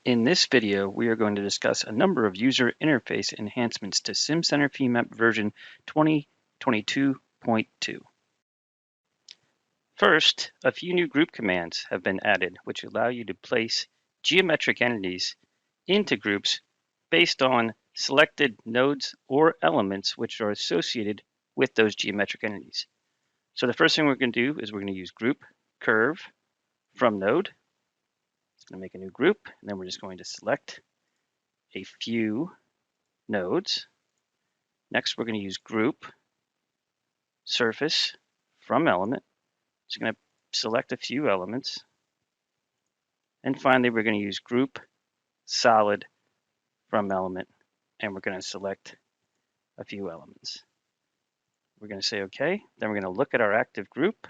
In this video, we are going to discuss a number of user interface enhancements to Simcenter FEMAP version 2022.2. First, a few new group commands have been added, which allow you to place geometric entities into groups based on selected nodes or elements which are associated with those geometric entities. So the first thing we're going to do is we're going to use group curve from node. It's going to make a new group, and then we're just going to select a few nodes. Next, we're going to use group surface from element. It's going to select a few elements. And finally, we're going to use group solid from element, and we're going to select a few elements. We're going to say OK. Then we're going to look at our active group,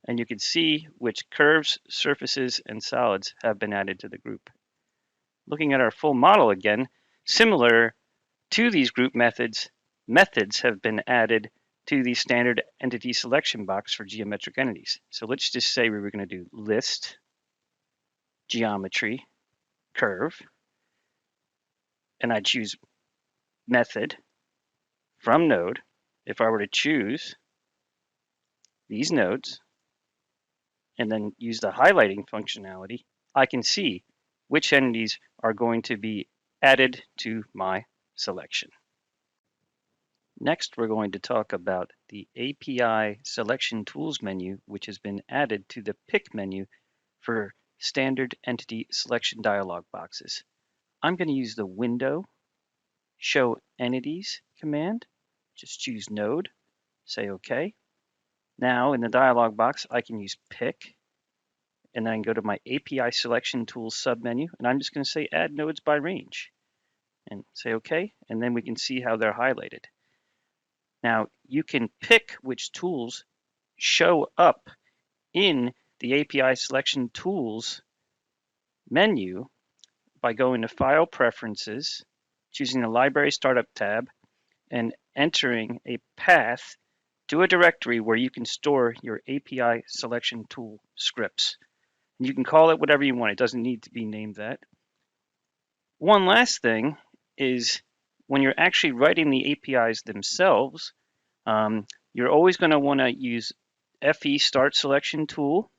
and you can see which curves, surfaces, and solids have been added to the group. Looking at our full model again, similar to these group methods have been added to the standard entity selection box for geometric entities. So let's just say we were going to do list, geometry, curve, and I choose method from node. If I were to choose these nodes and then use the highlighting functionality, I can see which entities are going to be added to my selection. Next, we're going to talk about the API Selection Tools menu, which has been added to the Pick menu for standard entity selection dialog boxes. I'm going to use the Window Show Entities command. Just choose Node, say OK. Now, in the dialog box, I can use Pick, and then I can go to my API Selection Tools submenu, and I'm just going to say Add Nodes by Range, and say OK, and then we can see how they're highlighted. Now, you can pick which tools show up in the API Selection Tools menu by going to File Preferences, choosing the Library Startup tab, and entering a path to a directory where you can store your API Selection Tool scripts. And you can call it whatever you want. It doesn't need to be named that. One last thing is when you're actually writing the APIs themselves, you're always going to want to use FE Start Selection Tool,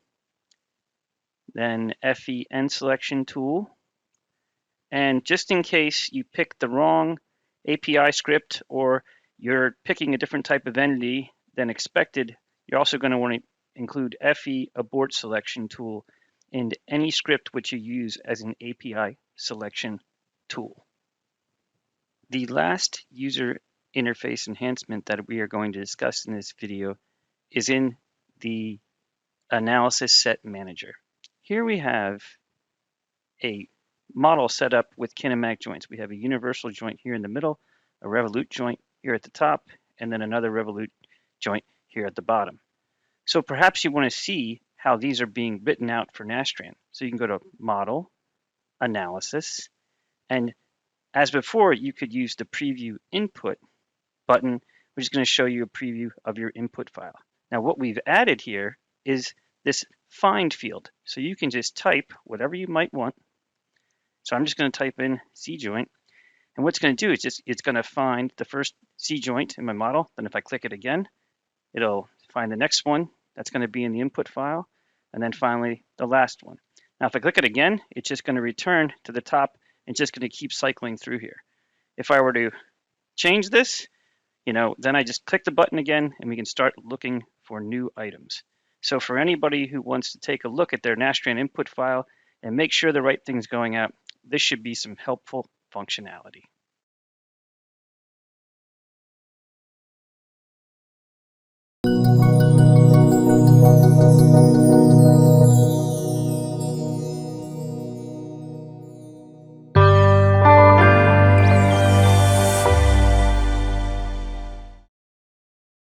then FE End Selection Tool, and just in case you pick the wrong API script or you're picking a different type of entity than expected, you're also going to want to include FE Abort Selection Tool in any script which you use as an API selection tool. The last user interface enhancement that we are going to discuss in this video is in the Analysis Set Manager. Here we have a model set up with kinematic joints. We have a universal joint here in the middle, a revolute joint here at the top, and then another revolute joint here at the bottom. So perhaps you want to see how these are being written out for Nastran. So you can go to Model, Analysis, and as before, you could use the Preview Input button, which is going to show you a preview of your input file. Now what we've added here is this find field. So you can just type whatever you might want. So I'm just going to type in C joint. And what's going to do is it's going to find the first C joint in my model. Then if I click it again, it'll find the next one that's going to be in the input file. And then finally, the last one. Now if I click it again, it's just going to return to the top and just going to keep cycling through here. If I were to change this, then I just click the button again and we can start looking for new items. So for anybody who wants to take a look at their Nastran input file and make sure the right thing's going out, this should be some helpful functionality.